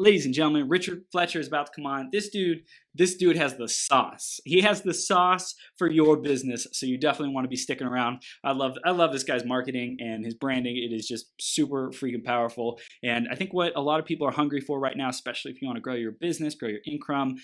ladies and gentlemen, Richard Fletcher is about to come on. This dude has the sauce. He has the sauce for your business, so you definitely want to be sticking around. I love this guy's marketing and his branding. It is just super freaking powerful. And I think what a lot of people are hungry for right now, especially if you want to grow your business, grow your income,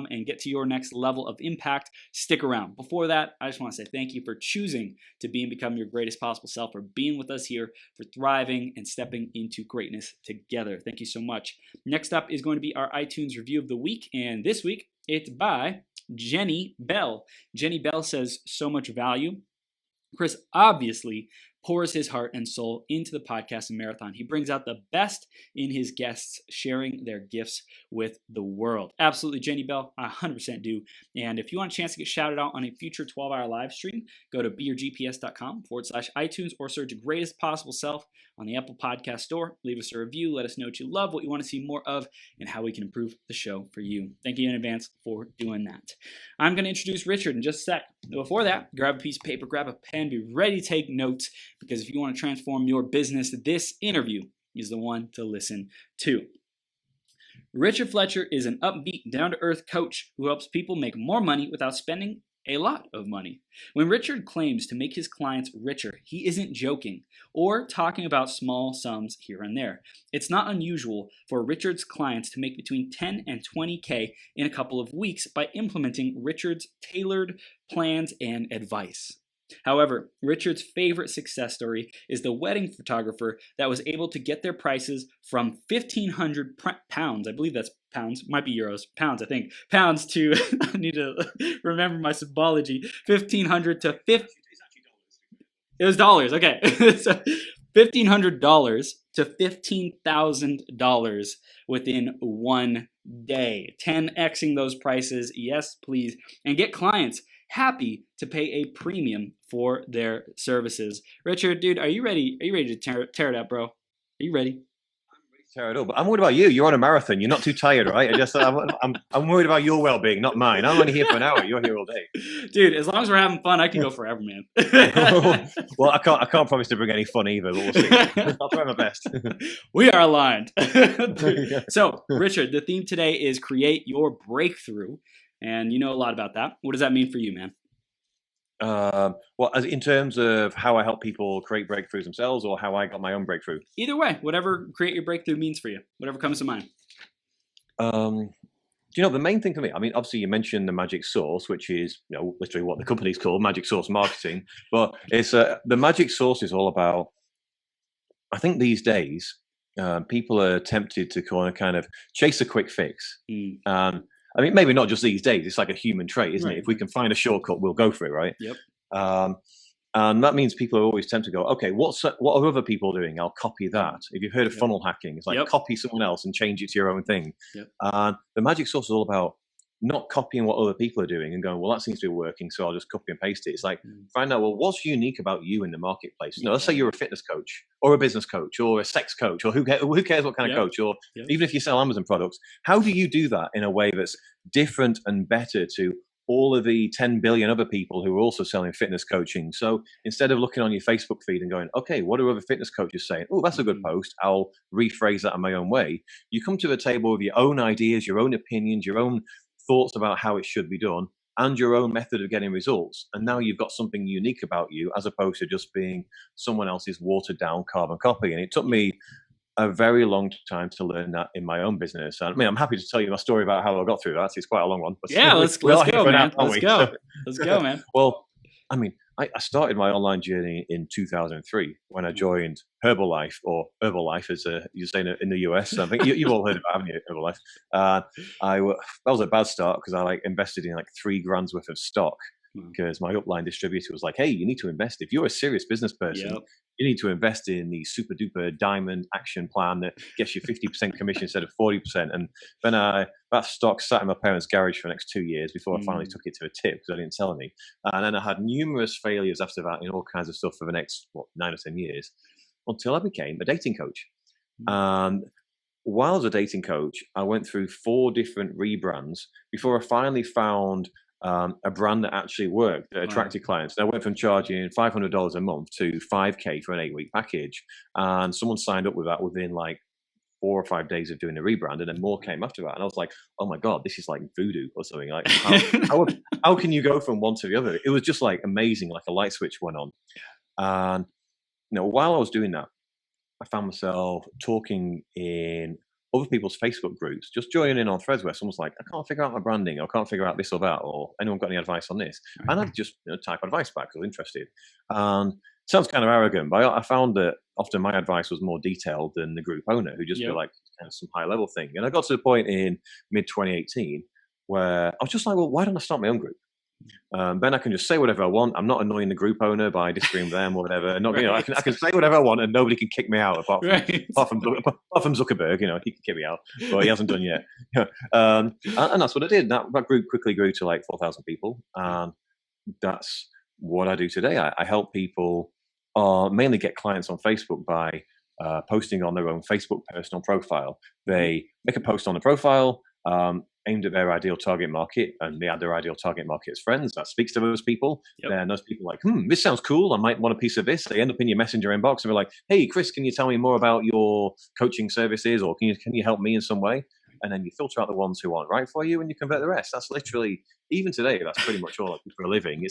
and get to your next level of impact, stick around. Before that, I just want to say thank you for choosing to be and become your greatest possible self, for being with us here, for thriving and stepping into greatness together. Thank you so much. Next up is going to be our iTunes review of the week, and this week it's by Jenny Bell. Jenny Bell says, so much value. Chris obviously pours his heart and soul into the podcast and marathon. He brings out the best in his guests, sharing their gifts with the world. Absolutely, Jenny Bell, I 100% do. And if you want a chance to get shouted out on a future 12-hour live stream, go to beyourgps.com/iTunes or search Greatest Possible Self on the Apple Podcast Store. Leave us a review. Let us know what you love, what you want to see more of, and how we can improve the show for you. Thank you in advance for doing that. I'm going to introduce Richard in just a sec. Before that, grab a piece of paper, grab a pen, be ready to take notes, because if you want to transform your business, this interview is the one to listen to. Richard Fletcher is an upbeat, down-to-earth coach who helps people make more money without spending a lot of money. When Richard claims to make his clients richer, he isn't joking or talking about small sums here and there. It's not unusual for Richard's clients to make between 10 and 20K in a couple of weeks by implementing Richard's tailored plans and advice. However, Richard's favorite success story is the wedding photographer that was able to get their prices from 1,500 pounds, I believe that's pounds, might be euros, pounds, I think, pounds to, I need to remember my symbology, 1,500 to 50, it was dollars, okay, so $1,500 to $15,000 within one day, 10xing those prices, yes please, and get clients happy to pay a premium for their services. Richard, dude, are you ready? Are you ready to tear it up, bro? Are you ready? Tear it up. But I'm worried about you. You're on a marathon. You're not too tired, right? I'm worried about your well-being, not mine. I'm only here for an hour. You're here all day, dude. As long as we're having fun, I can go forever, man. Well, I can't promise to bring any fun either. But we'll see. I'll try my best. We are aligned. So, Richard, the theme today is create your breakthrough. And you know a lot about that. What does that mean for you, man? Well, in terms of how I help people create breakthroughs themselves, or how I got my own breakthrough? Either way, whatever create your breakthrough means for you, whatever comes to mind. The main thing for me, I mean, obviously you mentioned the magic sauce, which is, literally what the company's called, Magic Sauce Marketing. But it's the magic sauce is all about, I think these days, people are tempted to kind of chase a quick fix. I mean, maybe not just these days. It's like a human trait, isn't it? If we can find a shortcut, we'll go for it, right? Yep. And that means people are always tempted to go, okay, what are other people doing? I'll copy that. If you've heard of funnel hacking, it's like copy someone else and change it to your own thing. The magic sauce is all about not copying what other people are doing and going, well, that seems to be working, so I'll just copy and paste it. It's like, find out, well, what's unique about you in the marketplace? Let's say you're a fitness coach or a business coach or a sex coach, or who cares what kind of coach, or even if you sell Amazon products, how do you do that in a way that's different and better to all of the 10 billion other people who are also selling fitness coaching? So instead of looking on your Facebook feed and going, okay, what are other fitness coaches saying? Oh, that's a good post. I'll rephrase that in my own way. You come to the table with your own ideas, your own opinions, your own thoughts about how it should be done, and your own method of getting results. And now you've got something unique about you, as opposed to just being someone else's watered down carbon copy. And it took me a very long time to learn that in my own business. I mean, I'm happy to tell you my story about how I got through that. It's quite a long one. But yeah, let's go, man. Let's go, man. Well, I mean, I started my online journey in 2003 when I joined Herbalife, or Herbalife as you say in the US. I think you've all heard about it, haven't you, Herbalife? That was a bad start, because I invested in $3,000 worth of stock, because my upline distributor was like, hey, you need to invest. If you're a serious business person, you need to invest in the super duper diamond action plan that gets you 50% commission instead of 40%. And then that stock sat in my parents' garage for the next 2 years before I finally took it to a tip, because I didn't sell any. And then I had numerous failures after that in all kinds of stuff for the next 9 or 10 years, until I became a dating coach. And while I was a dating coach, I went through 4 different rebrands before I finally found a brand that actually worked, that attracted clients. And I went from charging $500 a month to $5K for an 8-week package. And someone signed up with that within 4 or 5 days of doing a rebrand, and then more came after that. And I was like, oh my God, this is like voodoo or something. Like, how can you go from one to the other? It was just like amazing, like a light switch went on. And while I was doing that, I found myself talking in other people's Facebook groups, just joining in on threads where someone's like, I can't figure out my branding, or I can't figure out this or that, or anyone got any advice on this? And I'd just type advice back because I was interested. And it sounds kind of arrogant, but I found that often my advice was more detailed than the group owner, who just feel like kind of some high level thing. And I got to the point in mid 2018 where I was just like, well, why don't I start my own group? Then I can just say whatever I want. I'm not annoying the group owner by disagreeing with them or whatever. Not, I can say whatever I want, and nobody can kick me out apart from Zuckerberg. He can kick me out, but he hasn't done yet. And that's what I did. That group quickly grew to like 4,000 people, and that's what I do today. I help people mainly get clients on Facebook by posting on their own Facebook personal profile. They make a post on the profile. Aimed at their ideal target market, and they add their ideal target market as friends. That speaks to those people. Then those people are like, this sounds cool. I might want a piece of this. They end up in your messenger inbox and they're like, hey, Chris, can you tell me more about your coaching services, or can you help me in some way? And then you filter out the ones who aren't right for you, and you convert the rest. That's literally, even today, that's pretty much all I do for a living.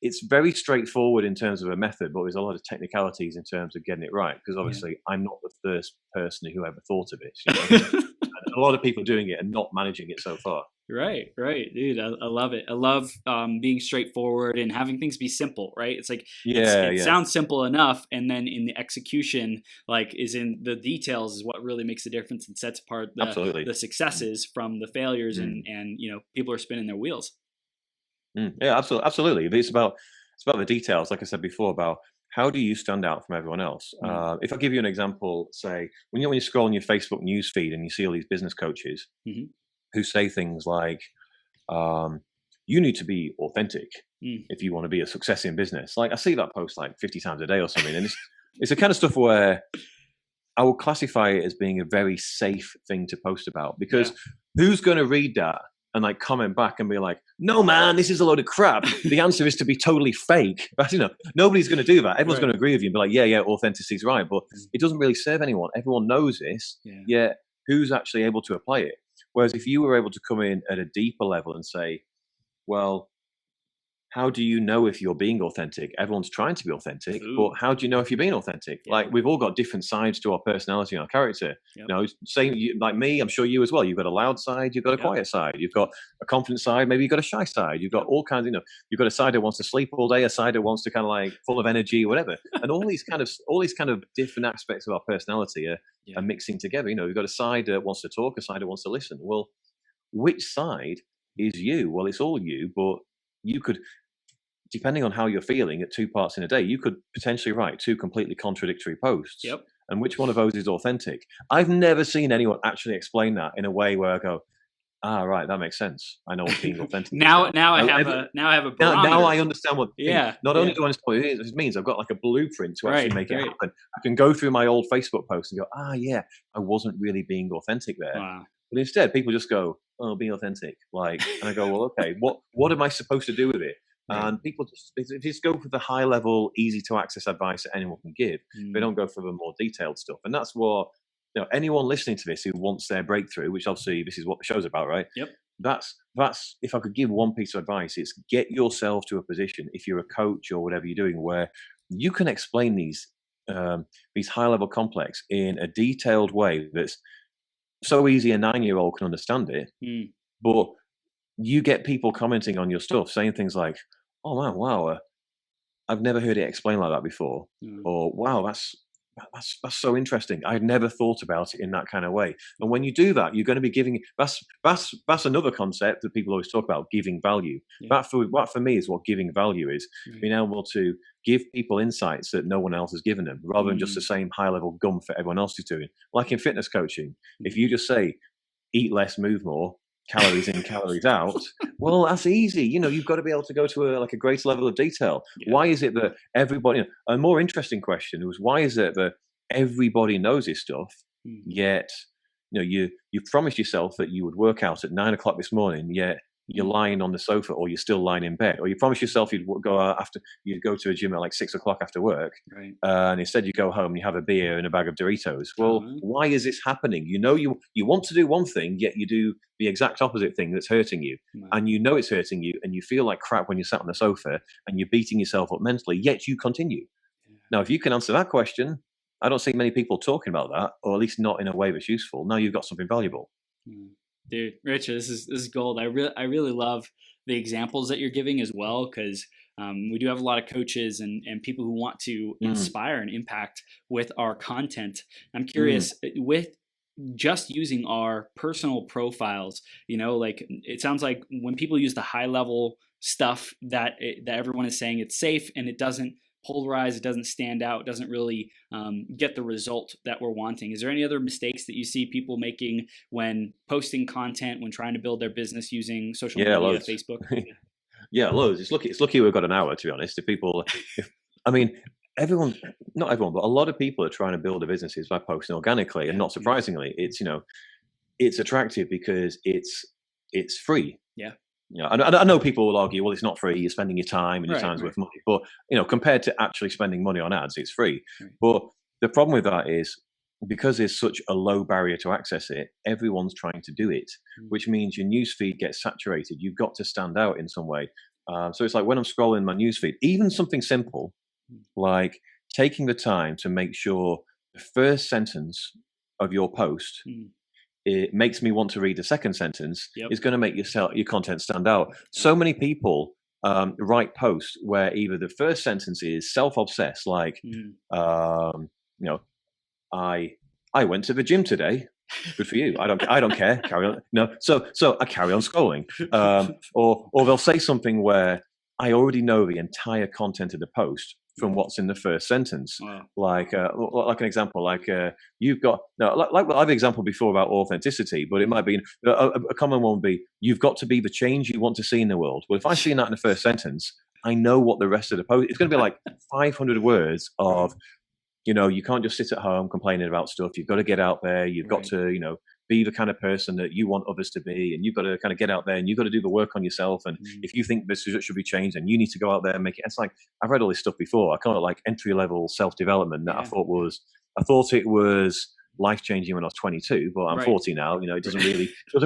It's very straightforward in terms of a method, but there's a lot of technicalities in terms of getting it right. Because obviously, I'm not the first person who ever thought of it. A lot of people doing it and not managing it so far. Right, dude. I love it. I love being straightforward and having things be simple, right? It's like it sounds simple enough, and then in the execution, like is in the details, is what really makes the difference and sets apart the successes from the failures, and people are spinning their wheels. Yeah, absolutely. It's about the details, like I said before, about how do you stand out from everyone else? If I give you an example, say, when you scroll on your Facebook news feed and you see all these business coaches who say things like, you need to be authentic if you want to be a success in business. Like, I see that post like 50 times a day or something. And it's the kind of stuff where I would classify it as being a very safe thing to post about, because who's going to read that and like comment back and be like, no, man, this is a load of crap. The answer is to be totally fake. But nobody's going to do that. Everyone's going to agree with you and be like, yeah, authenticity is right. But it doesn't really serve anyone. Everyone knows this, yet who's actually able to apply it? Whereas if you were able to come in at a deeper level and say, well, how do you know if you're being authentic? Everyone's trying to be authentic, but how do you know if you're being authentic? Like, we've all got different sides to our personality and our character. Same like me, I'm sure you as well. You've got a loud side, you've got a quiet side, you've got a confident side, maybe you've got a shy side, you've got all kinds. You've got a side that wants to sleep all day, a side that wants to kind of like full of energy, whatever. And all these kind of different aspects of our personality are mixing together. You've got a side that wants to talk, a side that wants to listen. Well, which side is you? Well, it's all you, but you could, depending on how you're feeling at 2 parts in a day, you could potentially write 2 completely contradictory posts. And which one of those is authentic? I've never seen anyone actually explain that in a way where I go, right, that makes sense. I know what being authentic is. Now I have a barometer. Now I understand what. Not only do I understand what it means, I've got like a blueprint to actually make it happen. I can go through my old Facebook posts and go, I wasn't really being authentic there. Wow. But instead, people just go, being authentic. Like, and I go, well, okay, what am I supposed to do with it? And people just go for the high level, easy to access advice that anyone can give. They don't go for the more detailed stuff. And that's what, anyone listening to this who wants their breakthrough, which obviously this is what the show's about, right? That's if I could give one piece of advice, it's get yourself to a position, if you're a coach or whatever you're doing, where you can explain these high level complex in a detailed way that's so easy a 9-year-old can understand it. But you get people commenting on your stuff saying things like, oh man, wow, I've never heard it explained like that before. Or wow, that's so interesting. I'd never thought about it in that kind of way. And when you do that, you're going to be giving, that's another concept that people always talk about, giving value. That for me is what giving value is. Being able to give people insights that no one else has given them, rather than just the same high level gum for everyone else is doing. Like in fitness coaching, if you just say, eat less, move more, calories in, calories out, well, that's easy. You've got to be able to go to a greater level of detail. Why is it that everybody, a more interesting question was, why is it that everybody knows this stuff, yet you promised yourself that you would work out at 9 o'clock this morning, yet you're lying on the sofa, or you're still lying in bed, or you promise yourself you'd go out after, you'd go to a gym at like 6 o'clock after work, Right. and instead you go home and you have a beer and a bag of Doritos. Well, why is this happening? You know, you want to do one thing, yet you do the exact opposite thing that's hurting you, and you know it's hurting you, and you feel like crap when you're sat on the sofa, and you're beating yourself up mentally, yet you continue. Now, if you can answer that question, I don't see many people talking about that, or at least not in a way that's useful. Now you've got something valuable. Dude, Richard, this is gold. I really love the examples that you're giving as well, because we do have a lot of coaches and people who want to inspire and impact with our content. I'm curious, with just using our personal profiles, you know, like it sounds like when people use the high level stuff that everyone is saying it's safe and it doesn't polarize, it doesn't stand out, it doesn't really get the result that we're wanting. Is there any other mistakes that you see people making when posting content, when trying to build their business using social media, loads. Facebook? Yeah, loads. It's lucky we've got an hour, to be honest. I mean, not everyone, but a lot of people are trying to build their businesses by posting organically, and not surprisingly, it's, you know, it's attractive because it's free. Yeah. You know, I know people will argue, well, it's not free. You're spending your time, and your time's worth money. But, you know, compared to actually spending money on ads, it's free. But the problem with that is, because there's such a low barrier to access it, everyone's trying to do it, which means your newsfeed gets saturated. You've got to stand out in some way. So it's like when I'm scrolling my newsfeed, even something simple like taking the time to make sure the first sentence of your post it makes me want to read the second sentence is going to make your content stand out. So many people write posts where either the first sentence is self-obsessed, like, you know, I went to the gym today. Good for you. I don't care. Carry on. No. So I carry on scrolling. Or they'll say something where I already know the entire content of the post from what's in the first sentence. Like an example, like you've got, like I have an example before about authenticity, but it might be a common one would be, you've got to be the change you want to see in the world. Well, if I see that in the first sentence, I know what the rest of the post, it's going to be like 500 words of, you know, you can't just sit at home complaining about stuff. You've got to get out there. You've got to, you know, be the kind of person that you want others to be, and you've got to kind of get out there, and you've got to do the work on yourself. And if you think this should be changed, then you need to go out there and make it. It's like, I've read all this stuff before. I kind of like entry level self-development that I thought it was life-changing when I was 22, but I'm 40 now. You know, it doesn't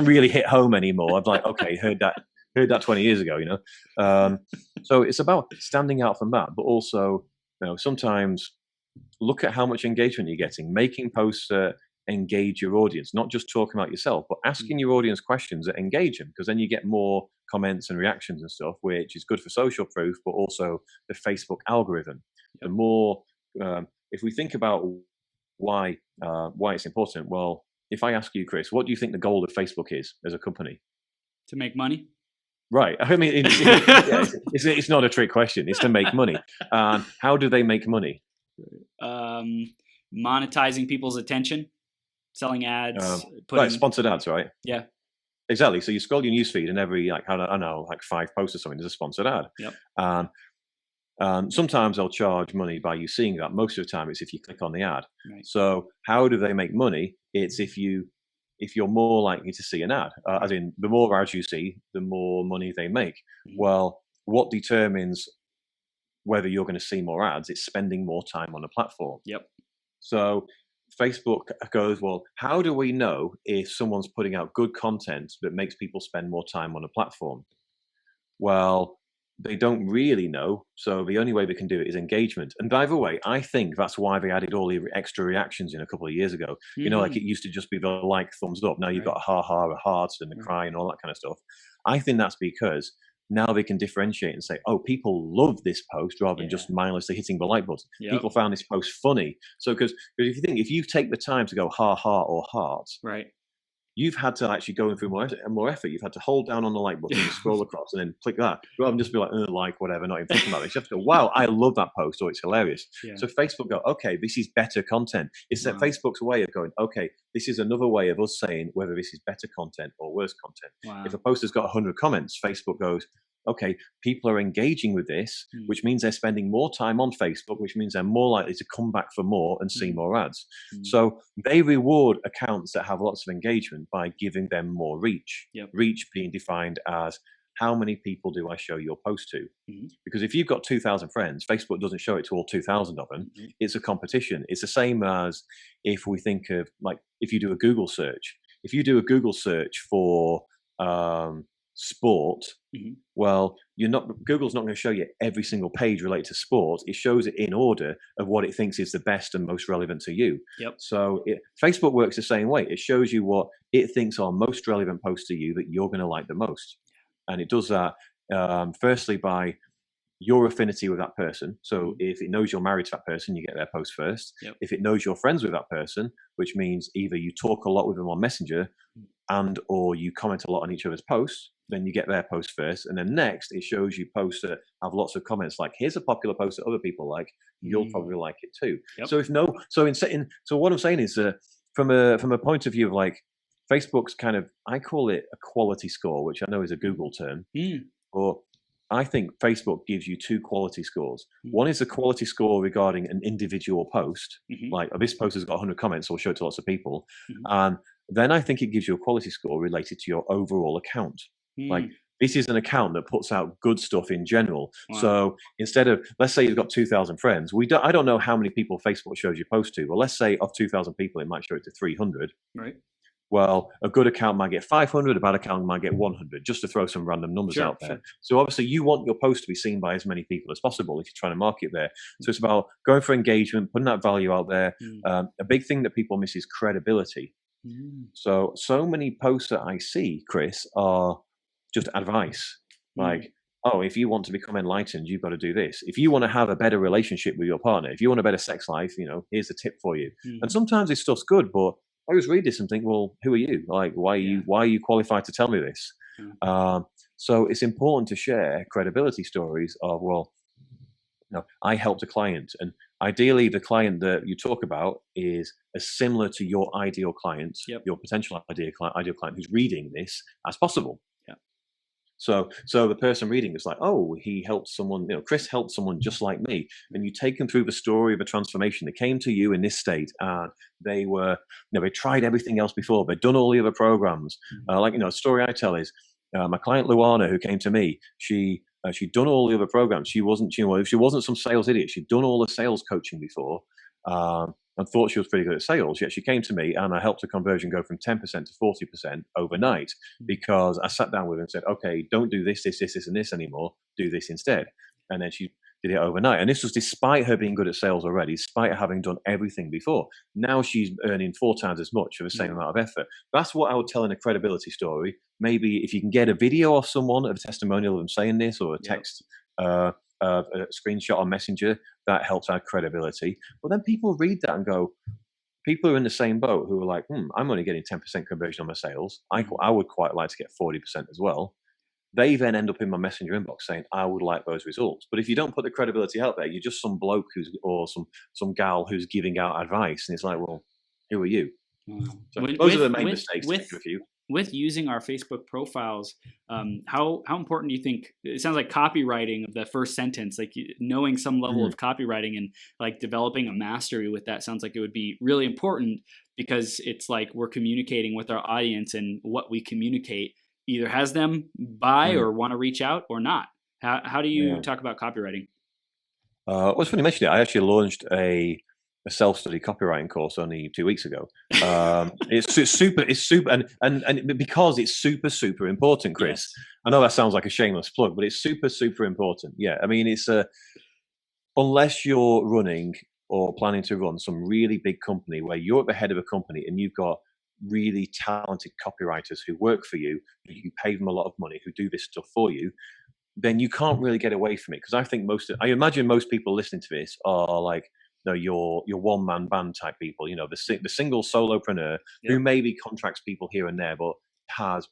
really hit home anymore. I'm like, okay, heard that 20 years ago, you know? So it's about standing out from that, but also, you know, sometimes look at how much engagement you're getting, making posts engage your audience, not just talking about yourself, but asking your audience questions that engage them, because then you get more comments and reactions and stuff, which is good for social proof, but also the Facebook algorithm. The more, if we think about why it's important, well, if I ask you, Chris, what do you think the goal of Facebook is as a company? To make money. Right. I mean, it's not a trick question. It's to make money. How do they make money? Monetizing people's attention. Selling ads, right, sponsored ads, right? Yeah, exactly. So you scroll your newsfeed, and every I don't know, like 5 posts or something, there's a sponsored ad. Yep. Sometimes they'll charge money by you seeing that. Most of the time, it's if you click on the ad. Right. So how do they make money? It's if you're more likely to see an ad, as in the more ads you see, the more money they make. Well, what determines whether you're going to see more ads? It's spending more time on the platform. Yep. So Facebook goes, well, how do we know if someone's putting out good content that makes people spend more time on a platform? Well, they don't really know. So the only way they can do it is engagement. And by the way, I think that's why they added all the extra reactions in a couple of years ago. You know, like it used to just be the like, thumbs up. Now you've got a ha-ha, a heart, and a cry and all that kind of stuff. I think that's because now they can differentiate and say, oh, people love this post, rather than just mindlessly hitting the like button. People found this post funny. So because if you take the time to go ha-ha or heart, right, you've had to actually go through more effort. You've had to hold down on the like button and scroll across and then click that, rather than just be like, like, whatever, not even thinking about it. You have to go, wow, I love that post, or it's hilarious. So Facebook go, okay, this is better content. It's that Facebook's way of going, okay, this is another way of us saying whether this is better content or worse content. If a post has got 100 comments, Facebook goes, okay, people are engaging with this, which means they're spending more time on Facebook, which means they're more likely to come back for more and see more ads. So they reward accounts that have lots of engagement by giving them more reach. Reach being defined as how many people do I show your post to? Because if you've got 2,000 friends, Facebook doesn't show it to all 2,000 of them. It's a competition. It's the same as if we think of, like, if you do a Google search. If you do a Google search for sport, well, Google's not going to show you every single page related to sport. It shows it in order of what it thinks is the best and most relevant to you. So Facebook works the same way. It shows you what it thinks are most relevant posts to you that you're going to like the most. And it does that firstly by your affinity with that person. So if it knows you're married to that person, you get their post first. If it knows you're friends with that person, which means either you talk a lot with them on Messenger and or you comment a lot on each other's posts, then you get their post first. And then next, it shows you posts that have lots of comments like, here's a popular post that other people like, you'll probably like it too. So what I'm saying is from a point of view of like, Facebook's kind of, I call it a quality score, which I know is a Google term, or I think Facebook gives you two quality scores. One is a quality score regarding an individual post, like, oh, this post has got 100 comments, so we'll show it to lots of people. And then I think it gives you a quality score related to your overall account. Like, this is an account that puts out good stuff in general. So instead of, let's say you've got 2,000 friends, I don't know how many people Facebook shows you post to, but let's say of 2,000 people, it might show it to 300. Right. Well, a good account might get 500, a bad account might get 100, just to throw some random numbers out there. So obviously you want your post to be seen by as many people as possible if you're trying to market there. So it's about going for engagement, putting that value out there. A big thing that people miss is credibility. So many posts that I see, Chris, are just advice. Like, oh, if you want to become enlightened, you've got to do this. If you want to have a better relationship with your partner, if you want a better sex life, here's a tip for you. And sometimes this stuff's good, but I always read this and think, well, who are you? Like, why are you qualified to tell me this? So it's important to share credibility stories of, well, I helped a client, and ideally the client that you talk about is as similar to your ideal client, your potential ideal client who's reading this as possible. So the person reading is like, oh, he helped someone, Chris helped someone just like me. And you take them through the story of a transformation. They came to you in this state and they were, they tried everything else before. They'd done all the other programs. A story I tell is my client Luana, who came to me, she'd done all the other programs. She wasn't some sales idiot. She'd done all the sales coaching before. And thought she was pretty good at sales, yet she came to me and I helped her conversion go from 10% to 40% overnight because I sat down with her and said, okay, don't do this, and this anymore. Do this instead. And then she did it overnight. And this was despite her being good at sales already, despite her having done everything before. Now she's earning 4 times as much for the same amount of effort. That's what I would tell in a credibility story. Maybe if you can get a video of someone, of a testimonial of them saying this, or a text, a screenshot on Messenger, that helps add credibility. But then people read that and go, people are in the same boat who are like, I'm only getting 10% conversion on my sales. I would quite like to get 40% as well. They then end up in my Messenger inbox saying, I would like those results. But if you don't put the credibility out there, you're just some bloke or some gal who's giving out advice. And it's like, well, who are you? So those are the main mistakes. With using our Facebook profiles, how important do you think, it sounds like copywriting of the first sentence, like knowing some level of copywriting and like developing a mastery with that sounds like it would be really important, because it's like we're communicating with our audience, and what we communicate either has them buy or want to reach out or not. How do you talk about copywriting? Well, it's funny you mentioned it. I actually launched a self-study copywriting course only 2 weeks ago. It's super, and because it's super important, Chris. Yes. I know that sounds like a shameless plug, but it's super important. Yeah, I mean, it's unless you're running or planning to run some really big company where you're at the head of a company and you've got really talented copywriters who work for you, you pay them a lot of money, who do this stuff for you, then you can't really get away from it. Because I imagine most people listening to this are like, your one-man band type people, the single solopreneur who maybe contracts people here and there, but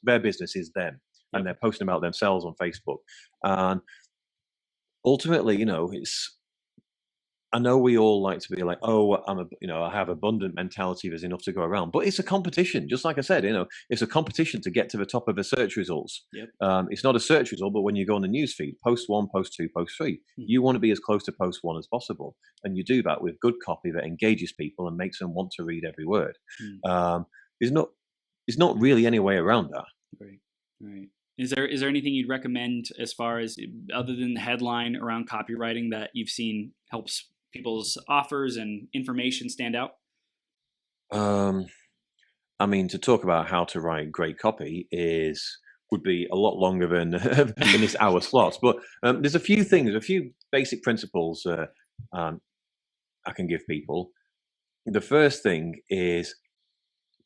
their business is them, and they're posting about themselves on Facebook. And ultimately, I know we all like to be like, oh, I have abundant mentality. There's enough to go around, but it's a competition. Just like I said, it's a competition to get to the top of the search results. Yep. It's not a search result, but when you go on the news feed, post 1, post 2, post 3, you want to be as close to post 1 as possible, and you do that with good copy that engages people and makes them want to read every word. There's not really any way around that. Right. Right. Is there anything you'd recommend as far as, other than the headline, around copywriting that you've seen helps people's offers and information stand out? I mean, to talk about how to write great copy would be a lot longer than than this hour slot. But there's a few things, a few basic principles I can give people. The first thing is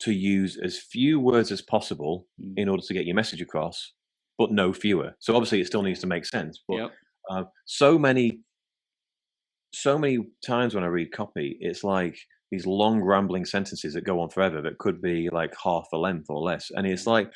to use as few words as possible in order to get your message across, but no fewer. So obviously, it still needs to make sense. But Yep. so many times when I read copy, it's like these long rambling sentences that go on forever that could be like half the length or less. And it's like,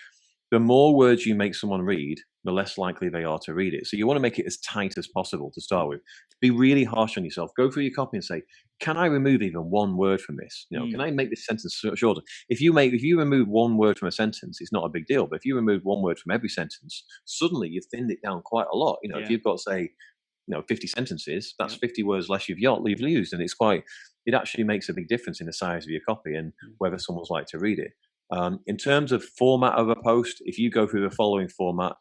the more words you make someone read, the less likely they are to read it. So you want to make it as tight as possible to start with. Be really harsh on yourself. Go through your copy and say, can I remove even one word from this? Can I make this sentence shorter? If you remove one word from a sentence, it's not a big deal. But if you remove one word from every sentence, suddenly you've thinned it down quite a lot. If you've got, say, 50 sentences, that's 50 words less you've used, and it actually makes a big difference in the size of your copy and whether someone's like to read it. In terms of format of a post, if you go through the following format,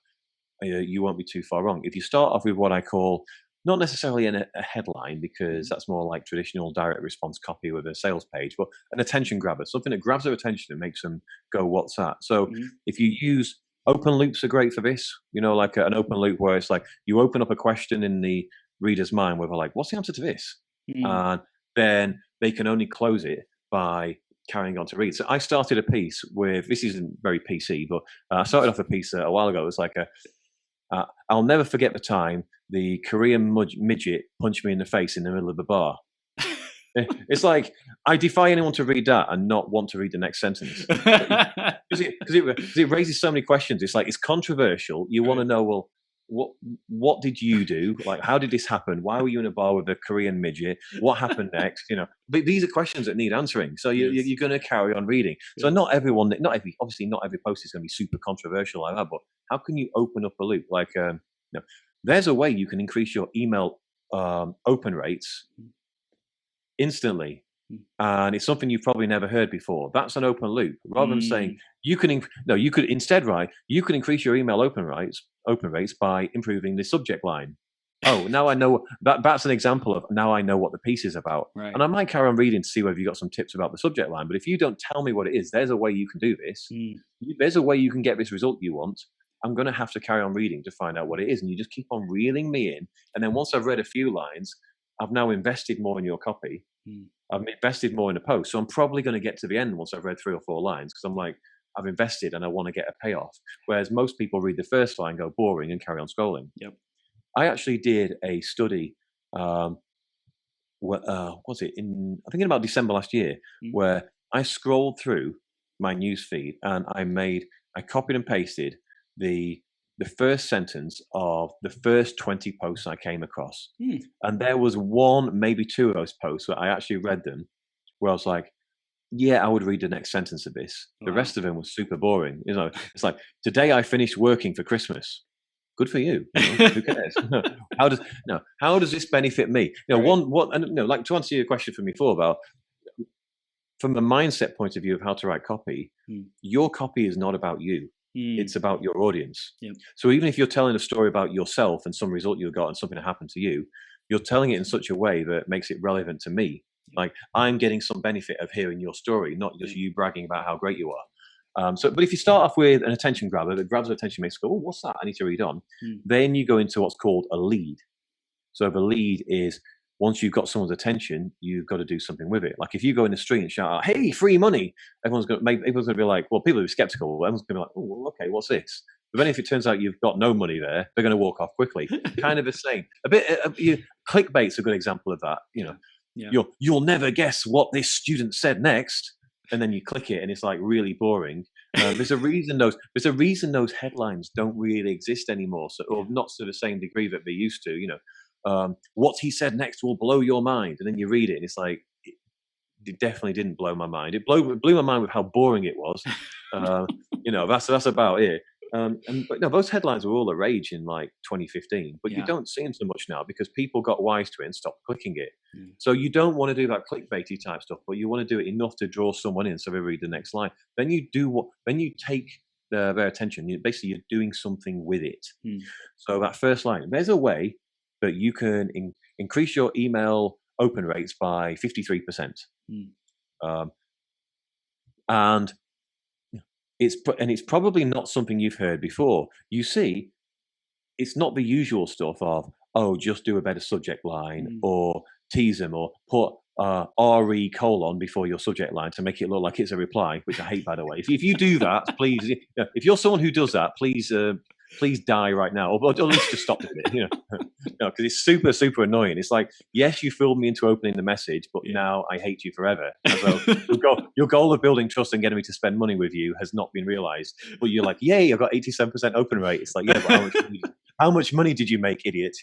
you won't be too far wrong. If you start off with what I call, not necessarily a headline, because that's more like traditional direct response copy with a sales page, but an attention grabber, something that grabs their attention and makes them go, what's that? So if you use open loops, are great for this, like an open loop where it's like you open up a question in the reader's mind where they're like, what's the answer to this? And then they can only close it by carrying on to read. So I started a piece with, this isn't very PC, but I started off a piece a while ago. It was like I'll never forget the time the Korean midget punched me in the face in the middle of the bar. It's like, I defy anyone to read that and not want to read the next sentence. Because it raises so many questions. It's like, it's controversial. You want to know, well, what did you do? Like, how did this happen? Why were you in a bar with a Korean midget? What happened next? But these are questions that need answering. So you're going to carry on reading. So obviously not every post is going to be super controversial like that, but how can you open up a loop? Like, there's a way you can increase your email open rates instantly, and it's something you've probably never heard before. That's an open loop. Rather than saying you could instead write, you could increase your email open rates by improving the subject line. Oh, now I know that's an example of, now I know what the piece is about. Right. And I might carry on reading to see whether you got some tips about the subject line. But if you don't tell me what it is, there's a way you can do this. There's a way you can get this result you want. I'm going to have to carry on reading to find out what it is. And you just keep on reeling me in. And then once I've read a few lines, I've now invested more in your copy. I've invested more in a post. So I'm probably going to get to the end once I've read 3 or 4 lines, because I'm like, I've invested and I want to get a payoff. Whereas most people read the first line, go boring, and carry on scrolling. Yep. I actually did a study, was it I think in about December last year, where I scrolled through my news feed and I copied and pasted the first sentence of the first 20 posts I came across. And there was one, maybe 2 of those posts where I actually read them, where I was like, yeah, I would read the next sentence of this. The rest of them was super boring. It's like, today I finished working for Christmas. Good for you. Who cares? How does this benefit me? Like, to answer your question from before about, from a mindset point of view of how to write copy, your copy is not about you. It's about your audience. Yep. So even if you're telling a story about yourself and some result you got and something that happened to you, you're telling it in such a way that makes it relevant to me. Like, I'm getting some benefit of hearing your story, not just you bragging about how great you are. But if you start off with an attention grabber that grabs their attention, makes go, oh, what's that? I need to read on. Then you go into what's called a lead. So the lead is, once you've got someone's attention, you've got to do something with it. Like, if you go in the street and shout out, hey, free money, everyone's going to be like, well, people will be skeptical. Everyone's going to be like, oh, okay, what's this? But then if it turns out you've got no money there, they're going to walk off quickly. Kind of the same. Clickbait's a good example of that. You'll never guess what this student said next. And then you click it and it's like really boring. There's a reason those headlines don't really exist anymore. So, or not to the same degree that they used to, what he said next will blow your mind. And then you read it and it's like, it definitely didn't blow my mind. It blew my mind with how boring it was. That's about it. But no, those headlines were all the rage in like 2015, but you don't see them so much now because people got wise to it and stopped clicking it. So you don't want to do that clickbaity type stuff, but you want to do it enough to draw someone in so they read the next line. Then you take their attention. You're doing something with it. So that first line, there's a way that you can increase your email open rates by 53%. And it's probably not something you've heard before. You see, it's not the usual stuff of, oh, just do a better subject line or tease them or put RE colon before your subject line to make it look like it's a reply, which I hate, by the way. If you do that, please, if you're someone who does that, please die right now, or at least just stop doing it. Because it's super, super annoying. It's like, yes, you fooled me into opening the message, but now I hate you forever. So your goal of building trust and getting me to spend money with you has not been realized. But you're like, yay, I've got 87% open rate. It's like, yeah, but how much money did you make, idiots?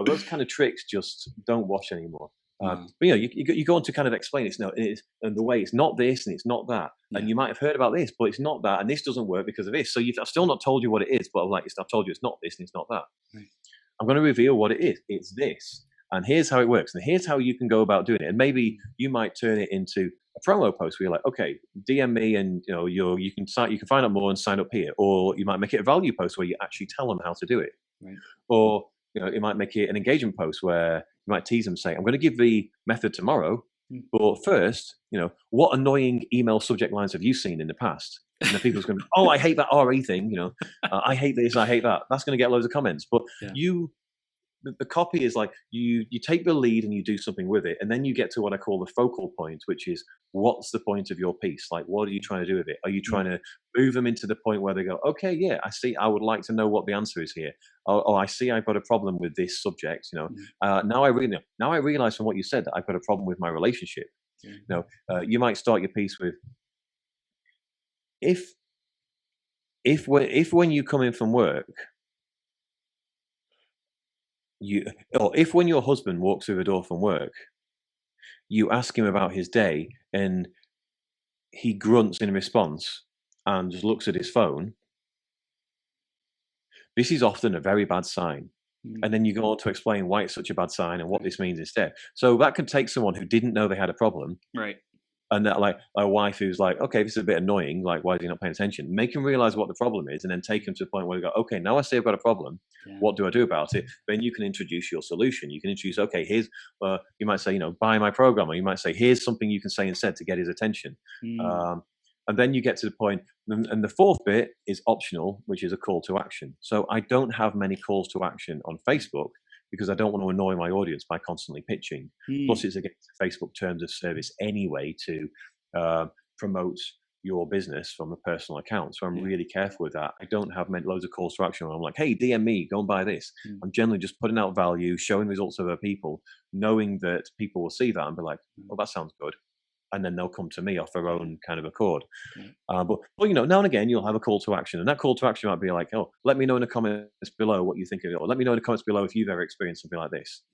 Those kind of tricks just don't watch anymore. But you go on to kind of explain it's and the way it's not this and it's not that, and you might have heard about this, but it's not that, and this doesn't work because of this. So I've still not told you what it is, but I've told you it's not this and it's not that. Right. I'm going to reveal what it is. It's this, and here's how it works, and here's how you can go about doing it. And maybe you might turn it into a promo post where you're like, okay, DM me, and you can find out more and sign up here, or you might make it a value post where you actually tell them how to do it, right. Or you might make it an engagement post where you might tease them, say, I'm going to give the method tomorrow, but first, what annoying email subject lines have you seen in the past? And the people's going to be, oh, I hate that RE thing, I hate this, I hate that. That's going to get loads of comments. But the copy is like, you take the lead and you do something with it, and then you get to what I call the focal point, which is, what's the point of your piece? Like, what are you trying to do with it? Are you trying to move them into the point where they go, okay, yeah, I see, I would like to know what the answer is here. Oh, I see, I've got a problem with this subject. Now I realize from what you said that I've got a problem with my relationship. You might start your piece with, if when you come in from work, if when your husband walks through the door from work, you ask him about his day and he grunts in response and just looks at his phone, this is often a very bad sign. And then you go on to explain why it's such a bad sign and what this means instead. So that can take someone who didn't know they had a problem, right? And that, like, a wife who's like, okay, this is a bit annoying, like, why is he not paying attention? Make him realize what the problem is, and then take him to the point where you go, okay, now I see I've got a problem. What do I do about it? Then you can introduce your solution. You can introduce, okay, here's, you might say, buy my program, or you might say, here's something you can say instead to get his attention. And then you get to the point, and the fourth bit is optional, which is a call to action. So I don't have many calls to action on Facebook, because I don't want to annoy my audience by constantly pitching. Plus, it's against Facebook terms of service anyway to promote your business from a personal account. So I'm really careful with that. I don't have loads of calls to action where I'm like, hey, DM me, go and buy this. I'm generally just putting out value, showing results to other people, knowing that people will see that and be like, oh, that sounds good. And then they'll come to me off their own kind of accord. But now and again, you'll have a call to action. And that call to action might be like, oh, let me know in the comments below what you think of it. Or let me know in the comments below if you've ever experienced something like this.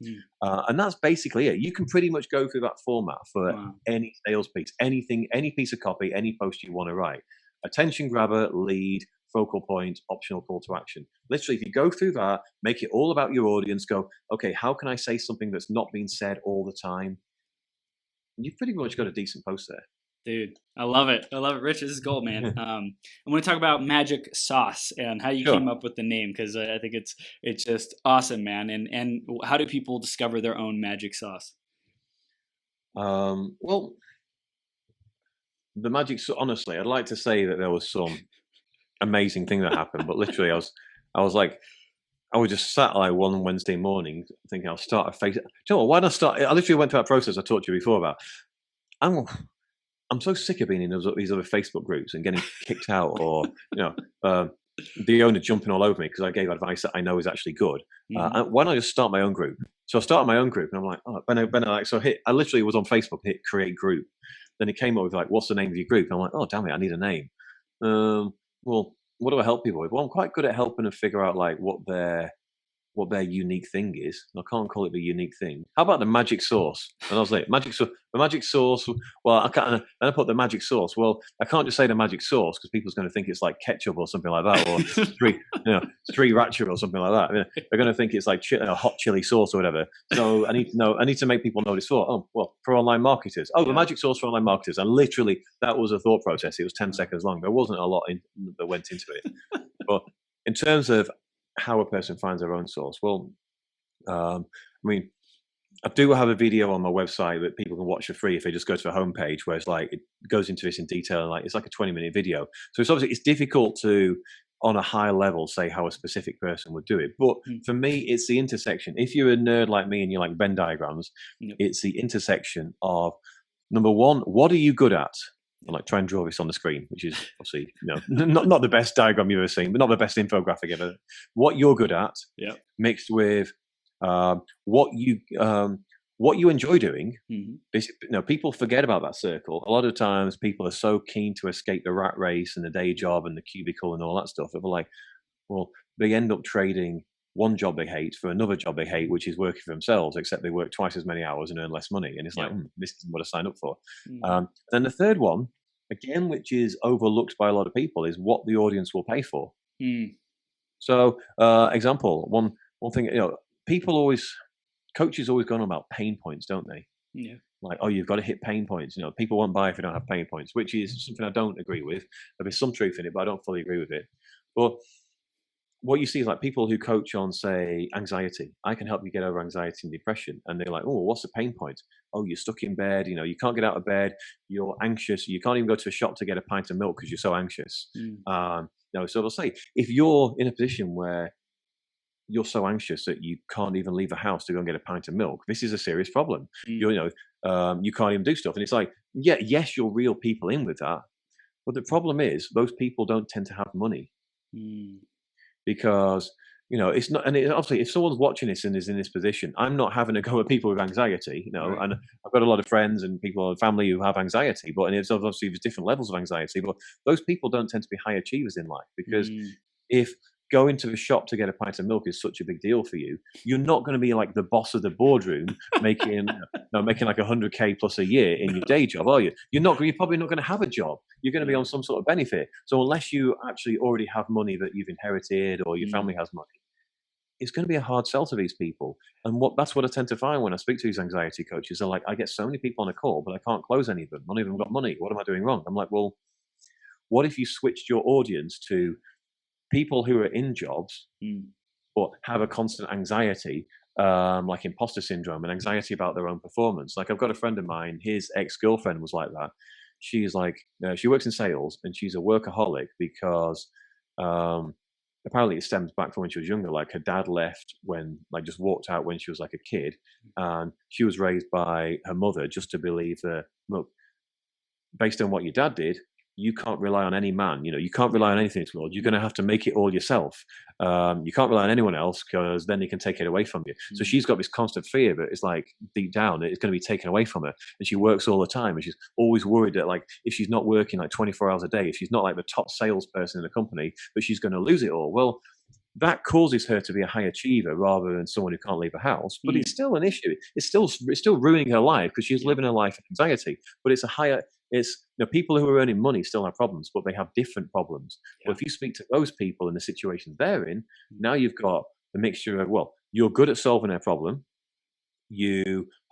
And that's basically it. You can pretty much go through that format for any sales piece, anything, any piece of copy, any post you want to write. Attention grabber, lead, focal point, optional call to action. Literally, if you go through that, make it all about your audience, go, okay, how can I say something that's not being said all the time? You've pretty much got a decent post there. Dude, I love it. I love it. Rich, this is gold, man. I want to talk about Magic Sauce and how you came up with the name, because I think it's just awesome, man. And how do people discover their own magic sauce? Well, the magic, honestly, I'd like to say that there was some amazing thing that happened, but literally I was just sat like one Wednesday morning thinking I'll start a Facebook. Do you know what? Why don't I start? I literally went through that process I talked to you before about. I'm so sick of being in these other Facebook groups and getting kicked out, or the owner jumping all over me because I gave advice that I know is actually good. Why don't I just start my own group? So I started my own group, and I'm like, oh, I literally was on Facebook, hit create group. Then it came up with like, what's the name of your group? And I'm like, oh, damn it, I need a name. Well, what do I help people with? Well, I'm quite good at helping them figure out like what their what their unique thing is. I can't call it the unique thing. How about the magic sauce? And I was like, the magic sauce. Well, I can't. And I put the magic sauce. Well, I can't just say the magic sauce because people's going to think it's like ketchup or something like that, or sriracha or something like that. I mean, they're going to think it's like hot chili sauce or whatever. So I need to know. I need to make people know this for online marketers. The magic sauce for online marketers. And literally, that was a thought process. It was 10 seconds long. There wasn't a lot that went into it. But in terms of how a person finds their own source, well, I mean, I do have a video on my website that people can watch for free if they just go to the homepage, where it's like it goes into this in detail, and like it's like a 20-minute video. So it's difficult to, on a high level, say how a specific person would do it. But for me, it's the intersection. If you're a nerd like me and you like Venn diagrams, it's the intersection of, number one, what are you good at? I like try and draw this on the screen, which is obviously not the best diagram you've ever seen, but not the best infographic ever. What you're good at, mixed with what you enjoy doing. People forget about that circle. A lot of times, people are so keen to escape the rat race and the day job and the cubicle and all that stuff that they're like, well, they end up trading one job they hate for another job they hate, which is working for themselves, except they work twice as many hours and earn less money. And it's like, this isn't what I signed up for. Then the third one, again, which is overlooked by a lot of people, is what the audience will pay for. So, example, one thing, coaches always go on about pain points, don't they? Yeah. Like, you've got to hit pain points. People won't buy if you don't have pain points, which is something I don't agree with. There's some truth in it, but I don't fully agree with it. But what you see is like people who coach on, say, anxiety. I can help you get over anxiety and depression. And they're like, what's the pain point? You're stuck in bed. You can't get out of bed. You're anxious. You can't even go to a shop to get a pint of milk because you're so anxious. So they'll say, if you're in a position where you're so anxious that you can't even leave the house to go and get a pint of milk, this is a serious problem. You can't even do stuff. And it's like, yes, you'll reel people in with that. But the problem is those people don't tend to have money. Because it's not, and obviously, if someone's watching this and is in this position, I'm not having to go at people with anxiety, right. And I've got a lot of friends and people and family who have anxiety, but it's obviously there's different levels of anxiety. But those people don't tend to be high achievers in life, because if going to the shop to get a pint of milk is such a big deal for you, you're not going to be like the boss of the boardroom making like 100K plus a year in your day job, are you? You're probably not going to have a job. You're going to be on some sort of benefit. So unless you actually already have money that you've inherited or your family has money, it's going to be a hard sell to these people. And that's what I tend to find when I speak to these anxiety coaches. They're like, I get so many people on a call, but I can't close any of them. None of them got money. What am I doing wrong? I'm like, well, what if you switched your audience to people who are in jobs but have a constant anxiety, like imposter syndrome and anxiety about their own performance? Like, I've got a friend of mine, his ex-girlfriend was like that. She's like, she works in sales and she's a workaholic because apparently it stems back from when she was younger. Like, her dad left just walked out when she was like a kid, and she was raised by her mother just to believe that, look, based on what your dad did, you can't rely on any man. You can't rely on anything in this world. You're going to have to make it all yourself. You can't rely on anyone else, because then they can take it away from you. So she's got this constant fear that it's like deep down it's going to be taken away from her. And she works all the time, and she's always worried that, like, if she's not working like 24 hours a day, if she's not like the top salesperson in the company, that she's going to lose it all. Well, that causes her to be a high achiever rather than someone who can't leave a house. But it's still an issue. It's still ruining her life, because she's living her life in anxiety. But people who are earning money still have problems, but they have different problems. Well, if you speak to those people in the situations they're in, now you've got a mixture of, well, you're good at solving their problem.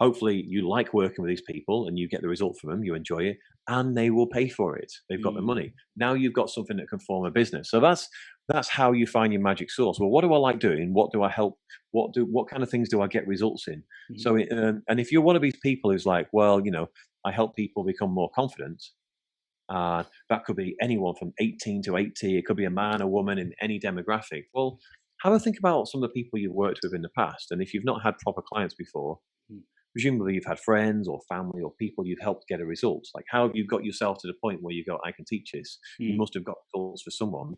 Hopefully you like working with these people and you get the result from them, you enjoy it, and they will pay for it. They've got the money. Now you've got something that can form a business. So that's how you find your magic sauce. Well, what do I like doing? What do I help? What kind of things do I get results in? So, and if you're one of these people who's like, well, I help people become more confident, that could be anyone from 18 to 80. It could be a man, a woman, in any demographic. Well, have a think about some of the people you've worked with in the past. And if you've not had proper clients before, presumably you've had friends or family or people you've helped get a result. Like, how have you got yourself to the point where you go, I can teach this? You must have got results for someone.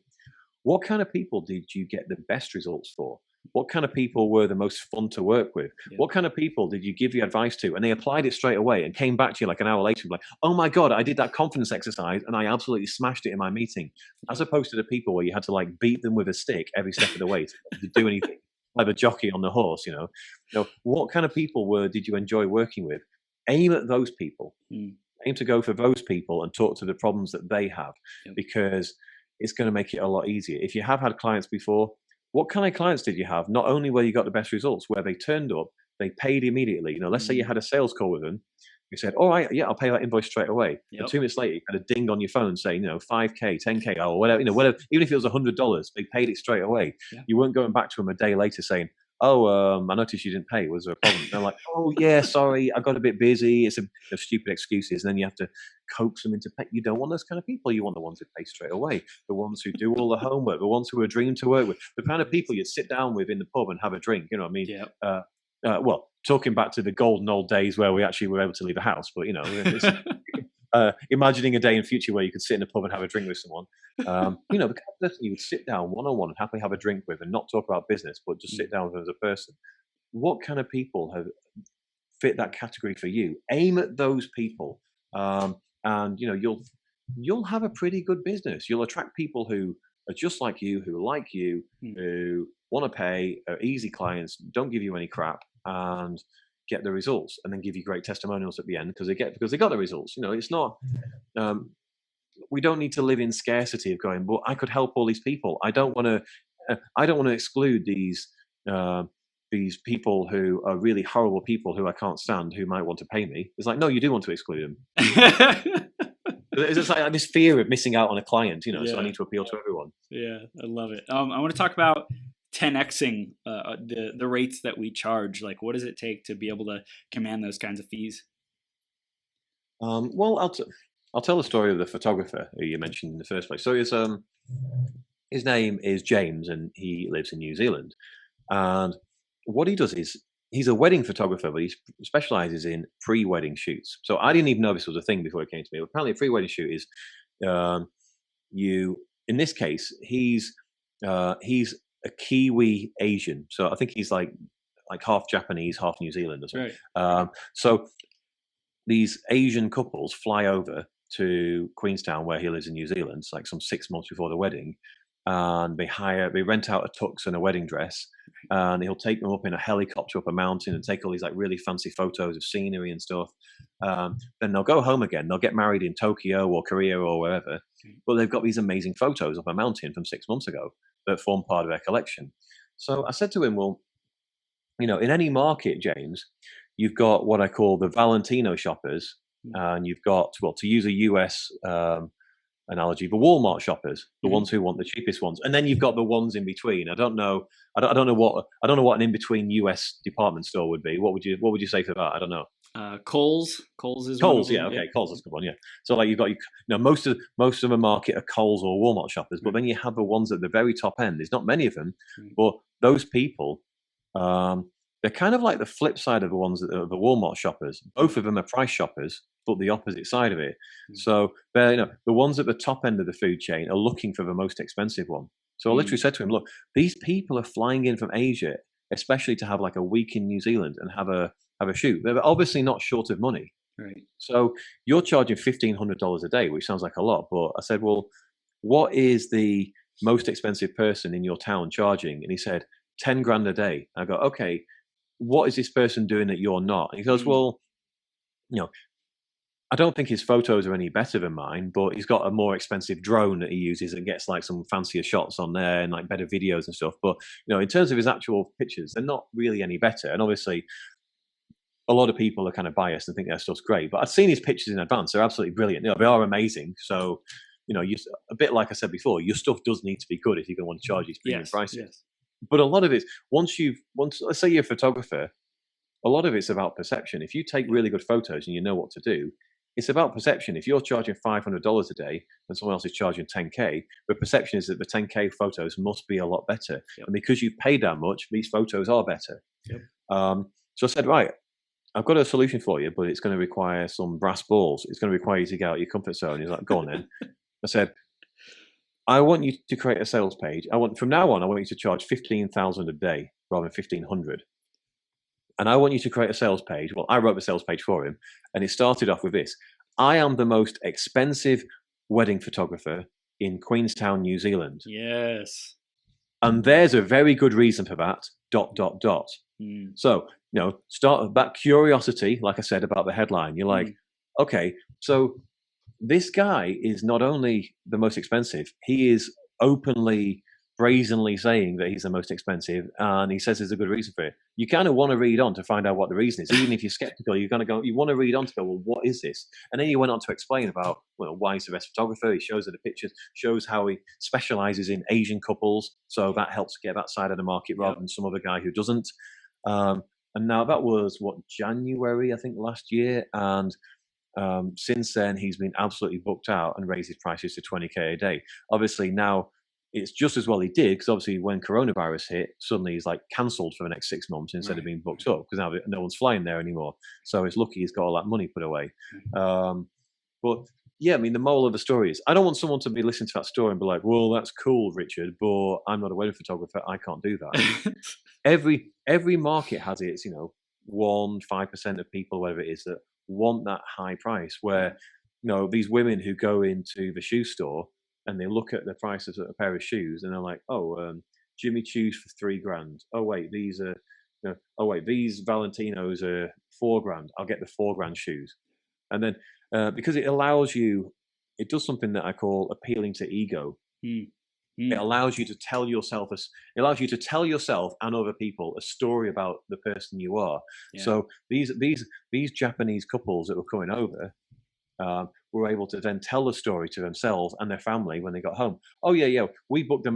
What kind of people did you get the best results for? What kind of people were the most fun to work with? What kind of people did you give your advice to and they applied it straight away and came back to you like an hour later, like, oh my God, I did that confidence exercise and I absolutely smashed it in my meeting, as opposed to the people where you had to like beat them with a stick every step of the way to do anything. like the jockey on the horse. What kind of people did you enjoy working with? Aim at those people. Aim to go for those people and talk to the problems that they have, because it's going to make it a lot easier. If you have had clients before, what kind of clients did you have? Not only where you got the best results, where they turned up, they paid immediately. Let's say you had a sales call with them. You said, all right, yeah, I'll pay that invoice straight away. And 2 minutes later, you had a ding on your phone saying, $5K, $10K, or whatever, whatever. Even if it was $100, they paid it straight away. Yeah. You weren't going back to them a day later saying, I noticed you didn't pay. Was there a problem? They're like, oh yeah, sorry, I got a bit busy. It's stupid excuses. And then you have to coax them into pay. You don't want those kind of people. You want the ones who pay straight away, the ones who do all the homework, the ones who are a dream to work with, the kind of people you'd sit down with in the pub and have a drink. You know what I mean? Yeah. Well, talking back to the golden old days where we actually were able to leave a house, but imagining a day in future where you could sit in a pub and have a drink with someone, the kind of person you would sit down one-on-one and happily have a drink with and not talk about business, but just sit down with them as a person. What kind of people have fit that category for you? Aim at those people, and you'll have a pretty good business. You'll attract people who are just like you, who like you, who want to pay, are easy clients, don't give you any crap, and get the results, and then give you great testimonials at the end because they got the results. It's not. We don't need to live in scarcity of going, well, I could help all these people. I don't want to exclude these people who are really horrible people who I can't stand, who might want to pay me. It's like, no, you do want to exclude them. It's like this fear of missing out on a client, so I need to appeal to everyone. Yeah, I love it. I want to talk about 10xing the rates that we charge. Like, what does it take to be able to command those kinds of fees? Well, I'll tell the story of the photographer who you mentioned in the first place. So his name is James, and he lives in New Zealand. And what he does is he's a wedding photographer, but he specializes in pre-wedding shoots. So I didn't even know this was a thing before it came to me. But apparently, a pre-wedding shoot is in this case, he's a Kiwi Asian. So I think he's like half Japanese, half New Zealand or something. Right. So these Asian couples fly over to Queenstown, where he lives in New Zealand. It's like some 6 months before the wedding. And they rent out a tux and a wedding dress, and he'll take them up in a helicopter up a mountain and take all these like really fancy photos of scenery and stuff. Then they'll go home again. They'll get married in Tokyo or Korea or wherever, but they've got these amazing photos of a mountain from 6 months ago that form part of their collection. So I said to him, well, in any market, James, you've got what I call the Valentino shoppers, and you've got, well, to use a US analogy, the Walmart shoppers, the ones who want the cheapest ones, and then you've got the ones in between. I don't know what an in between US department store would be. What would you say for that? I don't know. Kohl's is Kohl's, yeah, okay, Kohl's is a good one, yeah. So like you've got most of the market are Kohl's or Walmart shoppers, but then you have the ones at the very top end. There's not many of them, but those people, they're kind of like the flip side of the ones that are the Walmart shoppers. Both of them are price shoppers, but the opposite side of it. So they're, the ones at the top end of the food chain are looking for the most expensive one. So I literally said to him, look, these people are flying in from Asia, especially to have like a week in New Zealand and have a shoot. They're obviously not short of money. Right. So you're charging $1,500 a day, which sounds like a lot. But I said, well, what is the most expensive person in your town charging? And he said, 10 grand a day. I go, okay, what is this person doing that you're not? And he goes, well, I don't think his photos are any better than mine, but he's got a more expensive drone that he uses and gets like some fancier shots on there and like better videos and stuff. But, in terms of his actual pictures, they're not really any better. And obviously, a lot of people are kind of biased and think their stuff's great. But I'd seen his pictures in advance. They're absolutely brilliant. They are amazing. So, a bit like I said before, your stuff does need to be good if you're going to want to charge these premium prices. Yes. But a lot of it, once let's say you're a photographer, a lot of it's about perception. If you take really good photos and you know what to do, it's about perception. If you're charging $500 a day and someone else is charging $10K, the perception is that the $10K photos must be a lot better. Yep. And because you've paid that much, these photos are better. Yep. So I said, right, I've got a solution for you, but it's going to require some brass balls. It's going to require you to get out of your comfort zone. He's like, go on then. I said, I want you to create a sales page. From now on, I want you to charge $15,000 a day rather than $1,500. And I want you to create a sales page. Well, I wrote the sales page for him, and it started off with this: I am the most expensive wedding photographer in Queenstown, New Zealand. Yes. And there's a very good reason for that. ... So, start that curiosity, like I said about the headline. You're like, okay, so this guy is not only the most expensive, he is openly, brazenly saying that he's the most expensive, and he says there's a good reason for it. You kind of want to read on to find out what the reason is. Even if you're skeptical, you're going to go, you want to read on to go, well, what is this? And then he went on to explain about, why he's the best photographer. He shows her the pictures, shows how he specializes in Asian couples. So that helps get that side of the market rather than some other guy who doesn't. And now that was January, I think, last year. And since then, he's been absolutely booked out and raised his prices to 20K a day. Obviously, now it's just as well he did, because obviously when coronavirus hit, suddenly he's like cancelled for the next 6 months instead of being booked up, because now no one's flying there anymore. So it's lucky he's got all that money put away. But yeah, I mean, the moral of the story is, I don't want someone to be listening to that story and be like, well, that's cool, Richard, but I'm not a wedding photographer. I can't do that. Every market has its, 1-5% of people, whatever it is, that want that high price, where, these women who go into the shoe store and they look at the price of a pair of shoes and they're like, Jimmy Choo's for $3,000. Oh wait, these Valentinos are $4,000. I'll get the $4,000 shoes. And then because it allows you, it does something that I call appealing to ego. It allows you to tell yourself, and other people a story about the person you are. So these Japanese couples that were coming over were able to then tell the story to themselves and their family when they got home. Oh yeah, we booked the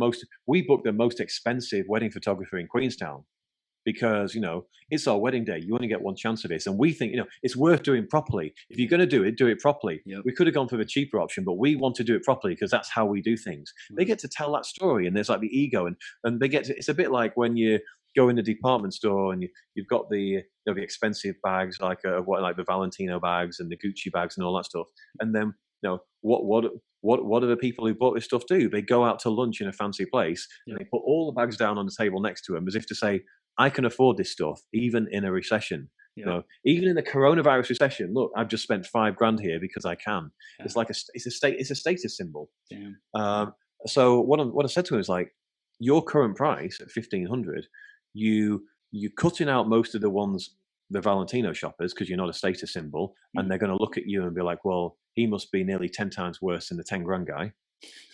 most expensive wedding photographer in Queenstown, because it's our wedding day. You only get one chance of this, and we think it's worth doing properly. If you're going to do it properly. We could have gone for the cheaper option, but we want to do it properly because that's how we do things. They get to tell that story, and there's like the ego, and they get to, it's a bit like when you go in the department store and you've got the the expensive bags, like the Valentino bags and the Gucci bags and all that stuff, and then what do the people who bought this stuff do? They go out to lunch in a fancy place and they put all the bags down on the table next to them, as if to say, I can afford this stuff, even in a recession. Even in the coronavirus recession, look, I've just spent $5,000 here because I can. It's like it's a status symbol. So what I said to him is like, your current price at 1,500, you're cutting out most of the Valentino shoppers, because you're not a status symbol, and they're going to look at you and be like, well, he must be nearly 10 times worse than the 10,000 guy.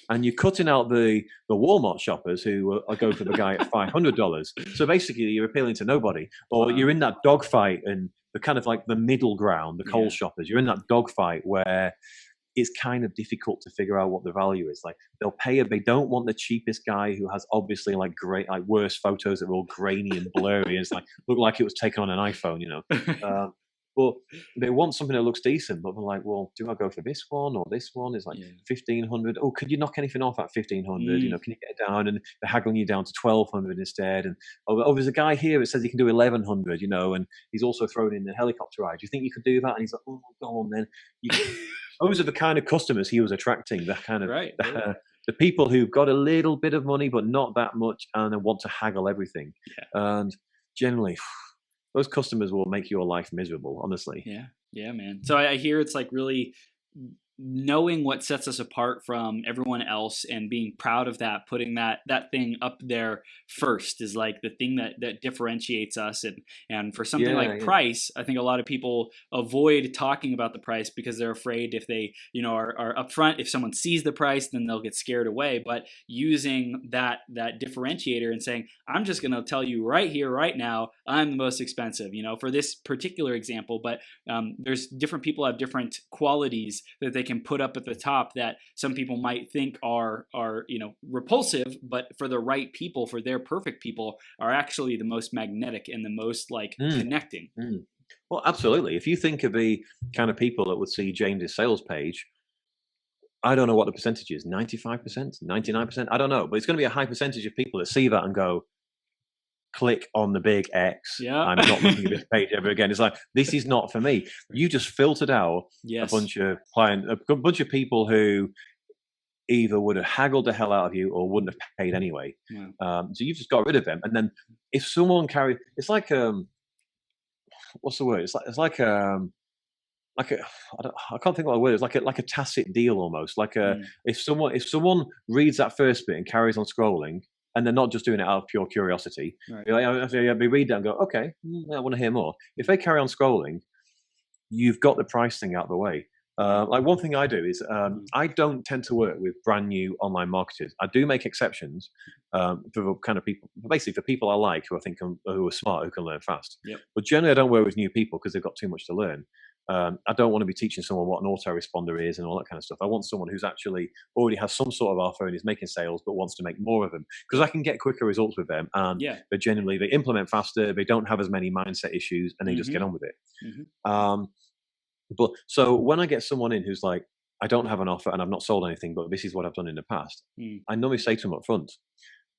And you're cutting out the Walmart shoppers who are going for the guy at $500. So basically, you're appealing to nobody, or you're in that dogfight and the kind of like the middle ground, the Kohl's shoppers. You're in that dogfight where it's kind of difficult to figure out what the value is. Like they don't want the cheapest guy who has obviously like great, like worse photos that are all grainy and blurry. And it's like look like it was taken on an iPhone, But they want something that looks decent, but they're like, well, do I go for this one or this one? It's like 1,500. Oh, could you knock anything off at 1,500? Can you get it down? And they're haggling you down to 1,200 instead. And there's a guy here that says he can do 1,100, and he's also thrown in the helicopter ride. Do you think you could do that? And he's like, oh, go on then. Those are the kind of customers he was attracting. The kind of the people who've got a little bit of money but not that much, and want to haggle everything. And generally, those customers will make your life miserable, honestly. Yeah, man. So I hear it's like really knowing what sets us apart from everyone else and being proud of that, putting that thing up there first is like the thing that differentiates us. And for something like price, I think a lot of people avoid talking about the price because they're afraid if they, are upfront, if someone sees the price, then they'll get scared away. But using that differentiator and saying, I'm just going to tell you right here, right now, I'm the most expensive, for this particular example. But there's different people have different qualities that they can put up at the top that some people might think are repulsive, but for the right people, for their perfect people, are actually the most magnetic and the most connecting. Well, absolutely. If you think of the kind of people that would see James's sales page, I don't know what the percentage is, 95%, 99%, I don't know, but it's going to be a high percentage of people that see that and go, click on the big X. I'm not looking at this page ever again. It's like, this is not for me. You just filtered out a bunch of people who either would have haggled the hell out of you or wouldn't have paid anyway. So you've just got rid of them. And then if someone it's like what's the word? It's like a I can't think what the word is. Like a tacit deal almost. Like if someone reads that first bit and carries on scrolling, and they're not just doing it out of pure curiosity. Right. They read that and go, okay, I want to hear more. If they carry on scrolling, you've got the price thing out of the way. Like one thing I do is I don't tend to work with brand new online marketers. I do make exceptions for the kind of people, basically for people I like who I think who are smart, who can learn fast. Yep. But generally, I don't work with new people because they've got too much to learn. I don't want to be teaching someone what an autoresponder is and all that kind of stuff. I want someone who's actually already has some sort of offer and is making sales, but wants to make more of them, because I can get quicker results with them. And they implement faster. They don't have as many mindset issues, and they just get on with it. But so when I get someone in who's like, I don't have an offer and I've not sold anything, but this is what I've done in the past, I normally say to them up front,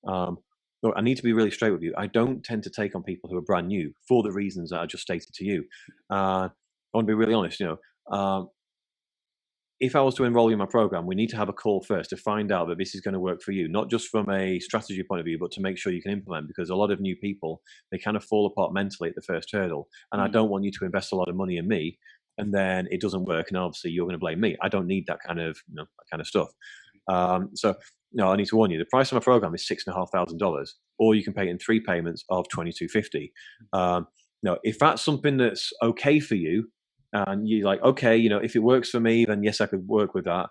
look, I need to be really straight with you. I don't tend to take on people who are brand new for the reasons that I just stated to you. I want to be really honest, if I was to enroll you in my program, we need to have a call first to find out that this is going to work for you, not just from a strategy point of view, but to make sure you can implement, because a lot of new people, they kind of fall apart mentally at the first hurdle. And I don't want you to invest a lot of money in me and then it doesn't work, and obviously you're going to blame me. I don't need that kind of stuff. So I need to warn you: the price of my program is $6,500, or you can pay it in 3 payments of $2,250. If that's something that's okay for you, and you're like, okay, if it works for me, then yes, I could work with that.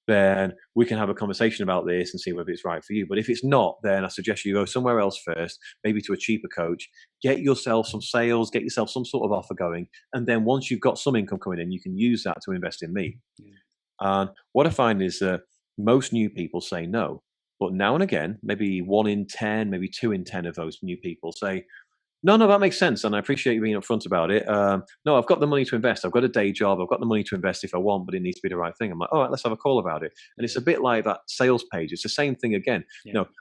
Then we can have a conversation about this and see whether it's right for you. But if it's not, then I suggest you go somewhere else first, maybe to a cheaper coach, get yourself some sales, get yourself some sort of offer going. And then once you've got some income coming in, you can use that to invest in me. And what I find is that most new people say no. But now and again, maybe 1 in 10, maybe 2 in 10 of those new people say, no, that makes sense, and I appreciate you being upfront about it. No, I've got the money to invest. I've got a day job. I've got the money to invest if I want, but it needs to be the right thing. I'm like, all right, let's have a call about it. And it's a bit like that sales page. It's the same thing again.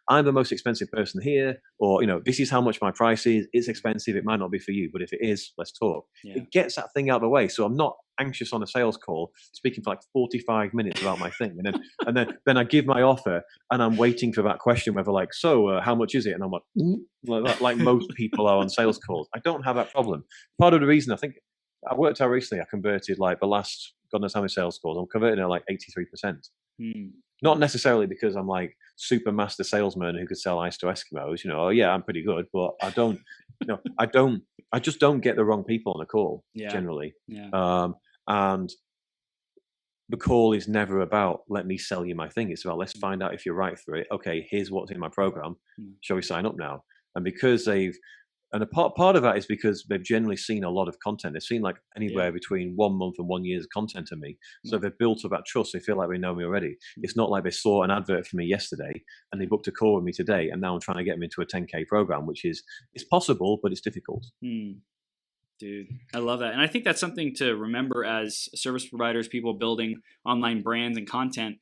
I'm the most expensive person here, or this is how much my price is. It's expensive. It might not be for you, but if it is, let's talk. It gets that thing out of the way, so I'm not anxious on a sales call, speaking for like 45 minutes about my thing, and then I give my offer, and I'm waiting for that question, whether like, so how much is it? And I'm like most people are on sales calls. I don't have that problem. Part of the reason I think I worked out recently, I converted like the last God knows how many sales calls. I'm converting at like 83%. Not necessarily because I'm like super master salesman who could sell ice to Eskimos. Oh yeah, I'm pretty good, but I don't. I just don't get the wrong people on the call generally. And the call is never about let me sell you my thing. It's about let's find out if you're right for it. Okay, here's what's in my program. Shall we sign up now? And because a part of that is because they've generally seen a lot of content. They've seen like anywhere between 1 month and 1 year's content of me. So they've built up that trust. They feel like they know me already. It's not like they saw an advert for me yesterday and they booked a call with me today, and now I'm trying to get them into a 10K program, which is it's possible, but it's difficult. Dude, I love that. And I think that's something to remember as service providers, people building online brands and content.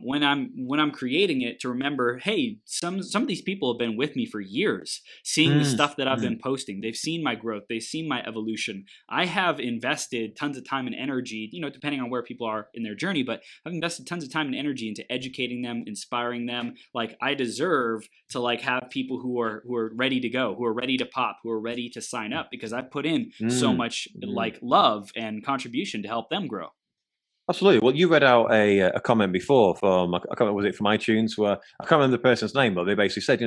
When I'm creating it, to remember, hey, some of these people have been with me for years, seeing the stuff that I've been posting. They've seen my growth. They've seen my evolution. I have invested tons of time and energy, depending on where people are in their journey, but I've invested tons of time and energy into educating them, inspiring them. Like, I deserve to like have people who are ready to go, who are ready to pop, who are ready to sign up, because I've put in so much like love and contribution to help them grow. Absolutely. Well, you read out a comment before from, I can't remember, was it from iTunes, where I can't remember the person's name, but they basically said,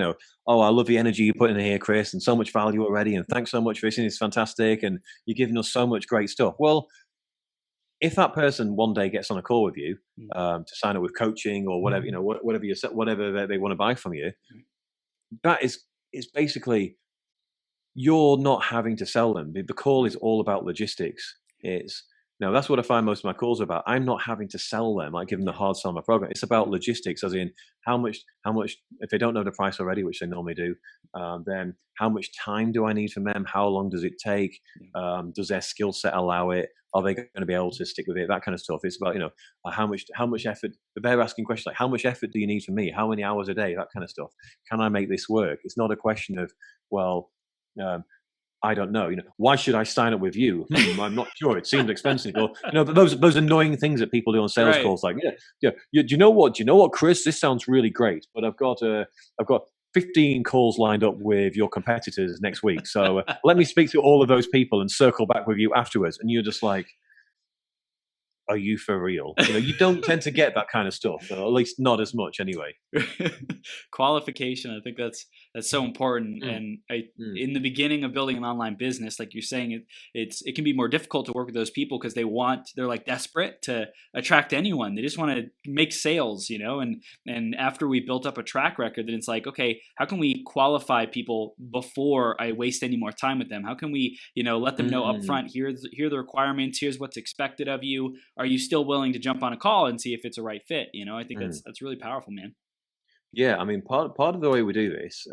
oh, I love the energy you put in here, Chris, and so much value already, and thanks so much for this, and it's fantastic, and you're giving us so much great stuff. Well, if that person one day gets on a call with you to sign up with coaching or whatever, whatever they want to buy from you, that is basically, you're not having to sell them. The call is all about logistics. That's what I find most of my calls are about. I'm not having to sell them, like give them the hard sell on my program. It's about logistics, as in how much, if they don't know the price already, which they normally do, then how much time do I need from them? How long does it take? Does their skill set allow it? Are they going to be able to stick with it? That kind of stuff. It's about, how much effort, they're asking questions like, how much effort do you need from me? How many hours a day? That kind of stuff. Can I make this work? It's not a question of, well, I don't know. Why should I sign up with you? I'm not sure. It seems expensive. Or those annoying things that people do on sales calls, like, do you know what? Chris, this sounds really great, but I've got 15 calls lined up with your competitors next week. So let me speak to all of those people and circle back with you afterwards. And you're just like, are you for real? You don't tend to get that kind of stuff, or at least not as much anyway. Qualification, I think that's so important. And Mm. in the beginning of building an online business, like you're saying, it can be more difficult to work with those people because they're like desperate to attract anyone. They just want to make sales, and after we built up a track record, then it's like, okay, how can we qualify people before I waste any more time with them? How can we, let them know upfront, here are the requirements, here's what's expected of you. Are you still willing to jump on a call and see if it's a right fit? I think that's really powerful, man. Yeah, I mean, part of the way we do this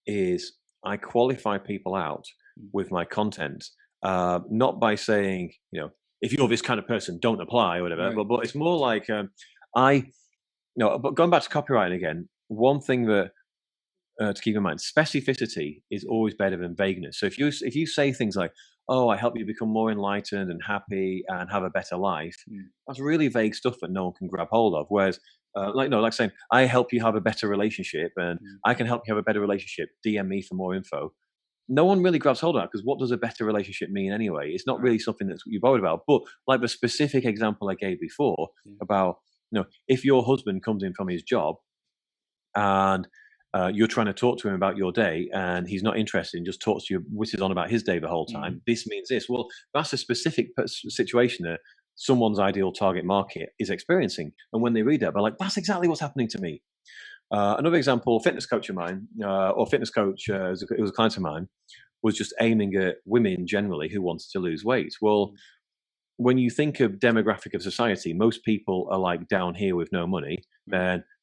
is I qualify people out with my content, not by saying, if you're this kind of person, don't apply or whatever. Right. But it's more like but going back to copywriting again, one thing that to keep in mind, specificity is always better than vagueness. So if you say things like, "Oh, I help you become more enlightened and happy and have a better life," that's really vague stuff that no one can grab hold of. Whereas, like saying, "I help you have a better relationship and I can help you have a better relationship. DM me for more info." No one really grabs hold of that because what does a better relationship mean anyway? It's not really something that's you're worried about. But like the specific example I gave before about, if your husband comes in from his job and you're trying to talk to him about your day and he's not interested and just talks to you, whistles on about his day the whole time. This means this. Well, that's a specific situation that someone's ideal target market is experiencing. And when they read that, they're like, that's exactly what's happening to me. Another example, fitness coach of mine, or fitness coach, it was a client of mine, was just aiming at women generally who wanted to lose weight. Well, when you think of demographic of society, most people are like down here with no money,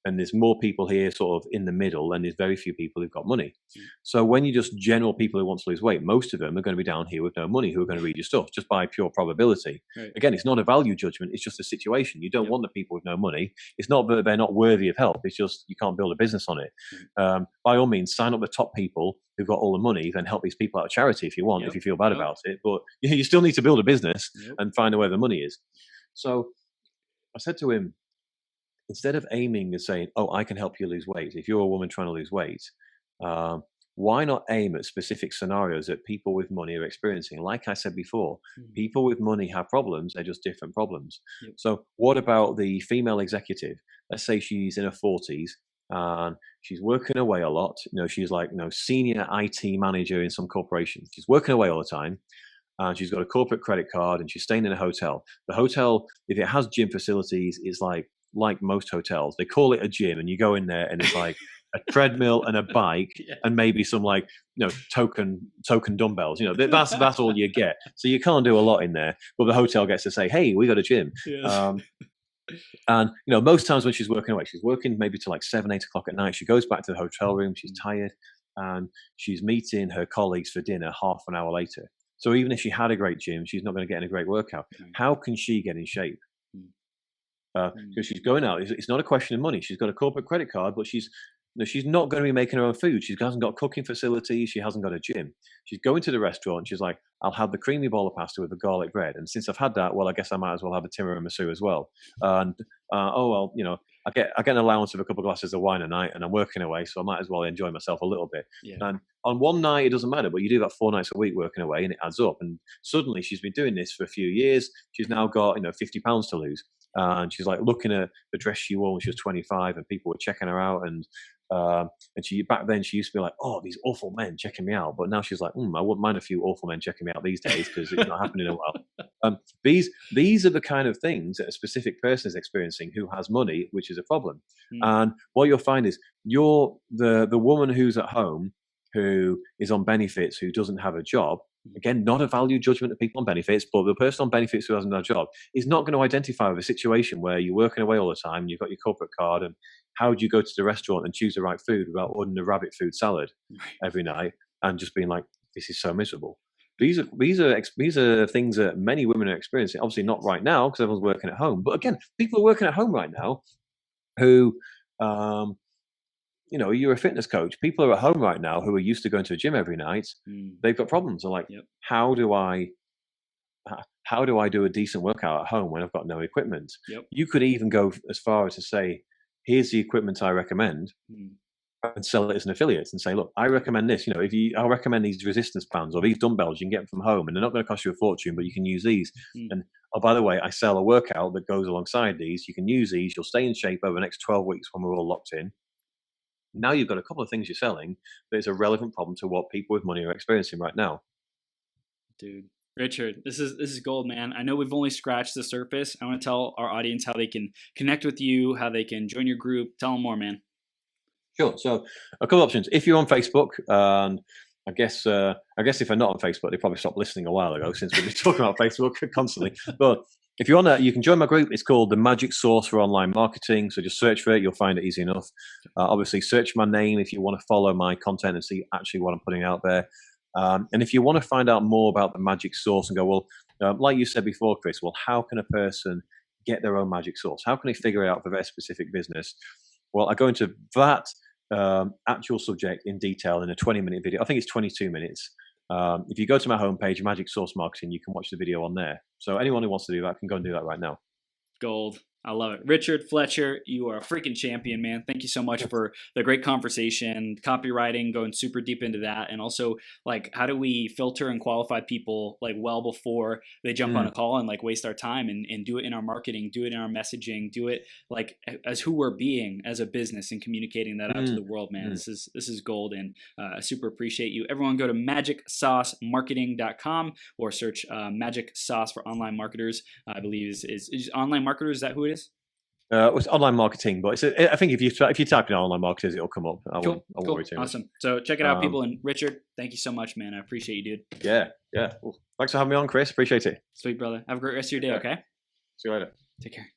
and there's more people here sort of in the middle, and there's very few people who've got money. So when you just general people who want to lose weight, most of them are going to be down here with no money who are going to read your stuff just by pure probability. Right. Again, it's not a value judgment, it's just a situation. You don't want the people with no money. It's not that they're not worthy of help, it's just you can't build a business on it. By all means, sign up the top people who've got all the money, then help these people out of charity if you want, if you feel bad about it. But you still need to build a business and find out where the money is. So I said to him, instead of aiming and saying, "Oh, I can help you lose weight," if you're a woman trying to lose weight, why not aim at specific scenarios that people with money are experiencing? Like I said before, people with money have problems, they're just different problems. So what about the female executive? Let's say she's in her 40s and she's working away a lot. She's like, senior IT manager in some corporation. She's working away all the time. And she's got a corporate credit card and she's staying in a hotel. The hotel, if it has gym facilities, is like most hotels. They call it a gym and you go in there and it's like a treadmill and a bike and maybe some token dumbbells. That's all you get. So you can't do a lot in there. But the hotel gets to say, "Hey, we got a gym." And most times when she's working away, she's working maybe till like 7, 8 o'clock at night. She goes back to the hotel room, she's tired, and she's meeting her colleagues for dinner half an hour later. So even if she had a great gym, she's not going to get in a great workout. How can she get in shape? Because she's going out. It's not a question of money. She's got a corporate credit card, but she's not going to be making her own food. She hasn't got cooking facilities. She hasn't got a gym. She's going to the restaurant. She's like, "I'll have the creamy bowl of pasta with the garlic bread. And since I've had that, well, I guess I might as well have a tiramisu as well. And I get an allowance of a couple of glasses of wine a night, and I'm working away, so I might as well enjoy myself a little bit." And on one night, it doesn't matter, but you do that 4 nights a week working away, and it adds up. And suddenly, she's been doing this for a few years. She's now got 50 pounds to lose. And she's like looking at the dress she wore when she was 25, and people were checking her out. And she back then she used to be like, "Oh, these awful men checking me out," but now she's like, "I wouldn't mind a few awful men checking me out these days because it's not happening in a while." These are the kind of things that a specific person is experiencing who has money, which is a problem. And what you'll find is you're the woman who's at home who is on benefits, who doesn't have a job. Again, not a value judgment of people on benefits, but the person on benefits who hasn't got a job is not going to identify with a situation where you're working away all the time, you've got your corporate card, and how do you go to the restaurant and choose the right food without ordering a rabbit food salad every night and just being like, "This is so miserable." These are things that many women are experiencing. Obviously, not right now because everyone's working at home. But again, people are working at home right now who you're a fitness coach. People are at home right now who are used to going to a gym every night. They've got problems. They're like, how do I do a decent workout at home when I've got no equipment? You could even go as far as to say, "Here's the equipment I recommend. and sell it as an affiliate and say, look, I recommend this. I recommend these resistance bands or these dumbbells. You can get them from home, and they're not going to cost you a fortune, but you can use these. And oh, by the way, I sell a workout that goes alongside these. You can use these. You'll stay in shape over the next 12 weeks when we're all locked in. Now you've got a couple of things you're selling that is a relevant problem to what people with money are experiencing right now. Dude, Richard, this is gold, man. I know we've only scratched the surface. I want to tell our audience how they can connect with you, how they can join your group. Tell them more, man. Sure. So a couple of options. If you're on Facebook, and I guess if they're not on Facebook, they probably stopped listening a while ago since we've been talking about Facebook constantly. But if you're on that, you can join my group. It's called The Magic Source for Online Marketing. So just search for it. You'll find it easy enough. Obviously, search my name if you want to follow my content and see actually what I'm putting out there. And if you want to find out more about the magic source and go, well, like you said before, Chris, well, how can a person get their own magic source? How can they figure it out for their specific business? Well, I go into that actual subject in detail in a 20-minute video. I think it's 22 minutes. If you go to my homepage, Magic Source Marketing, you can watch the video on there. So anyone who wants to do that can go and do that right now. Gold. I love it. Richard Fletcher, you are a freaking champion, man. Thank you so much for the great conversation, copywriting, going super deep into that. And also, like, how do we filter and qualify people like well before they jump on a call and like waste our time and do it in our marketing, do it in our messaging, do it like as who we're being as a business and communicating that out to the world, man. This is gold, and I super appreciate you. Everyone go to magicsaucemarketing.com or search Magic Sauce for Online Marketers. I believe is Online Marketers, is that who it is? It's online marketing, but I think if you type in online marketers, it'll come up. I won't worry too much. Awesome. So check it out, people. And Richard, thank you so much, man. I appreciate you, dude. Yeah. Well, thanks for having me on, Chris. Appreciate it. Sweet, brother. Have a great rest of your day. Okay. See you later. Take care.